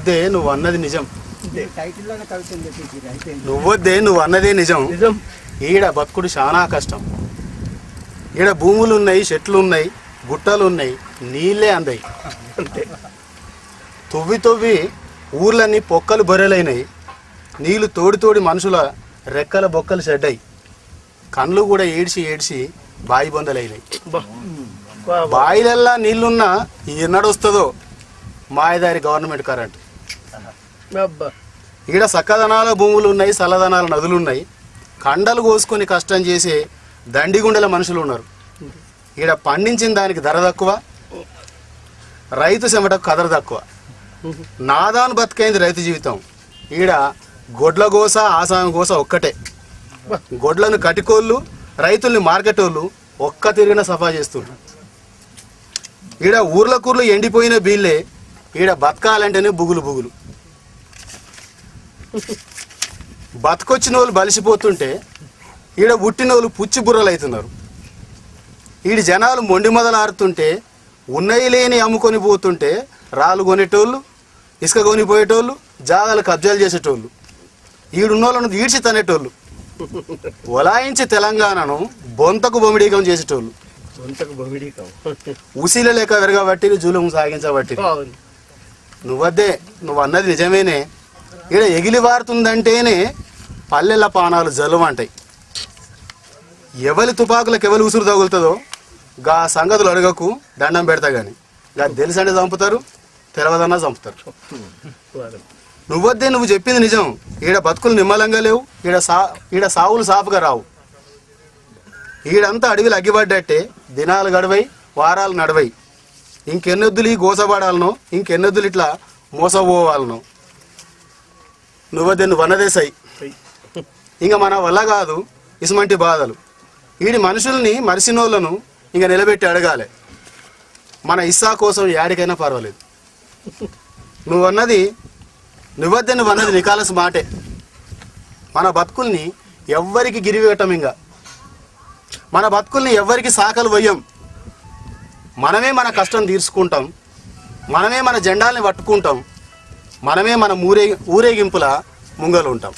నువ్వొద్దే నువ్వు అన్నది నిజం. నువ్వొద్దే నువ్వు అన్నదే నిజం. ఈడ బతుకుడు చాలా కష్టం. ఈడ భూములు ఉన్నాయి, చెట్లు ఉన్నాయి, గుట్టలు ఉన్నాయి, నీళ్ళే అందాయి. తవ్వి తవ్వి ఊర్లన్నీ పొక్కలు బొర్రెలైనాయి. నీళ్లు తోడి తోడి మనుషుల రెక్కల బొక్కలు చెడ్డాయి. కళ్ళు కూడా ఏడ్చి ఏడ్చి బాయి బొందలైనాయి. బాయిలల్లా నీళ్లున్నా ఎన్నడొస్తుందో మాయదారి గవర్నమెంట్ కరెంట్. ఈడ సక్కదనాల భూములు ఉన్నాయి, సలదనాల నదులు ఉన్నాయి. కండలు కోసుకొని కష్టం చేసే దండిగుండెల మనుషులు ఉన్నారు. ఈడ పండించిన దానికి ధర తక్కువ, రైతు చెమటకు కదర తక్కువ. నాదాను బతికైంది రైతు జీవితం. ఈడ గొడ్ల గోస ఆసామి గోస ఒక్కటే. గొడ్లను కటికోళ్ళు, రైతుల్ని మార్కెటోళ్ళు ఒక్క తిరిగిన సఫా చేస్తున్నారు. ఈడ ఊర్లకూర్లు ఎండిపోయిన బీళ్ళే. ఈడ బతకాలంటేనే బుగులు బుగులు. బతకొచ్చిన వాళ్ళు బలిసిపోతుంటే ఈడ పుట్టిన వాళ్ళు పుచ్చి బుర్రలు అవుతున్నారు. ఈడి జనాలు మొండి మొదలాడుతుంటే ఉన్నయి లేని అమ్ముకొని పోతుంటే రాళ్ళు కొనేటోళ్ళు, ఇసుక కొనిపోయేటోళ్ళు, జాగాలు కబ్జాలు చేసేటోళ్ళు, ఈడున్నోళ్ళను ఈడ్చి తనేటోళ్ళు, ఒలాయించి తెలంగాణను బొంతకు బొమిడీకం చేసేటోళ్ళు, ఉసిల లేక విరగబట్టి జూలం సాగించబట్టి. నువ్వద్దే నువ్వు అన్నది నిజమేనే. ఈడ ఎగిలి వారుతుందంటేనే పల్లెల పానాలు జలువంటాయి. ఎవరి తుపాకులకు ఎవరి ఉసురు తగులుతుందో గా సంగతులు అడగకు, దండం పెడతా గాని. గా తెలుసంటే చంపుతారు, తెలవదన్నా చంపుతారు. నువ్వద్దే నువ్వు చెప్పింది నిజం. ఈడ బతుకులు నిమ్మలంగా లేవు. ఈడ సావులు సాపుగా రావు. ఈడంతా అడవిలు అగ్గిపడ్డట్టే దినాలు గడవై, వారాలు నడవై. ఇంకెన్నొద్దులు ఈ గోసపడాలనో, ఇంకెన్నొద్దులు ఇట్లా మోసపోవాలనో. నువ్వద్దే నువ్వు అన్నదే సై. ఇంకా మన వల్ల కాదు ఇసుమంటి బాధలు. ఈడి మనుషుల్ని మరిసినోళ్ళను ఇంకా నిలబెట్టి అడగాలి. మన ఇస్సా కోసం యాడికైనా పర్వాలేదు. నువ్వన్నది నికాలస్ మాటే. మన బతుకుల్ని ఎవ్వరికి గిరివేయటం, ఇంకా మన బతుకుల్ని ఎవ్వరికి సాకలు వయ్యం. మనమే మన కష్టం తీర్చుకుంటాం, మనమే మన జెండాల్ని పట్టుకుంటాం, మనమే మన ఊరేగింపుల ముంగలు ఉంటాం.